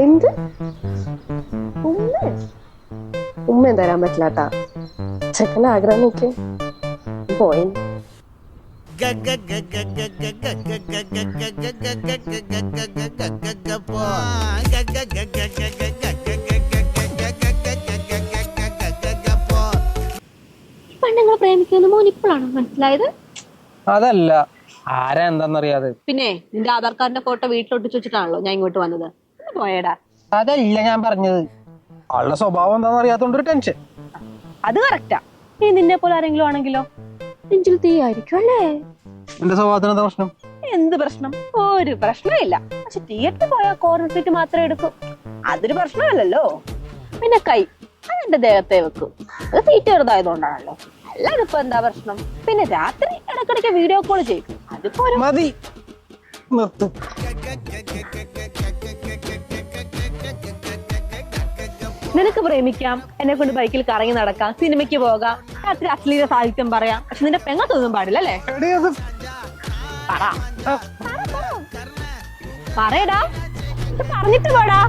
എന്ത് ഉമ്മ തരാൻ പറ്റില്ലാട്ടാ. ചെക്കൻ്റെ ആഗ്രഹം നോക്കി പോയി. പെണ്ണുങ്ങളെ പ്രേമിക്കുന്ന മോൻ ഇപ്പോഴാണ് മനസ്സിലായത്? അതല്ല, ആരാ എന്താന്നറിയാതെ. പിന്നെ നിന്റെ ആധാർ കാർഡിന്റെ ഫോട്ടോ വീട്ടിലൊട്ടിച്ച് വെച്ചിട്ടാണല്ലോ ഞാൻ ഇങ്ങോട്ട് വന്നത്. പോയേടാ. അതല്ല ഞാൻ പറഞ്ഞത്, ആളുടെ സ്വഭാവം എന്താണെന്ന് അറിയാത്തോണ്ടൊരു ടെൻഷൻ. അത് കറക്റ്റാ. നീ നിന്നെ പോലെ ആരെങ്കിലും ആണെങ്കിലോ നെഞ്ചിൽ തീയായിരിക്കും അല്ലേ? എന്റെ സ്വഭാവത്തിന് എന്താ പ്രശ്നം? എന്ത് പ്രശ്നം? ഒരു പ്രശ്നമില്ല. പക്ഷെ തിയേറ്ററിൽ പോയാൽ കോർണർ സീറ്റ് മാത്രമേ എടുക്കൂ. അതൊരു പ്രശ്നമല്ലല്ലോ. പിന്നെ കൈ അതെന്റെ ദേഹത്തെ വെക്കും. അത് സീറ്റ് ചെറുതായതുകൊണ്ടാണല്ലോ. അല്ലാതെ ഇപ്പൊ എന്താ പ്രശ്നം? പിന്നെ രാത്രി ഇടയ്ക്കിടയ്ക്ക് വീഡിയോ കോൾ ചെയ്യും. അതിപ്പോ മതി, നിർത്ത്. നിനക്ക് പ്രേമിക്കാം, എന്നെ കൊണ്ട് ബൈക്കിൽ കറങ്ങി നടക്കാം, സിനിമയ്ക്ക് പോകാം, രാത്രി അശ്ലീല സാഹിത്യം പറയാം. പക്ഷെ നിന്റെ പെങ്ങത്തൊന്നും പാടില്ല അല്ലേ? പറ. പറയടാ, പറഞ്ഞിട്ട് പോടാ.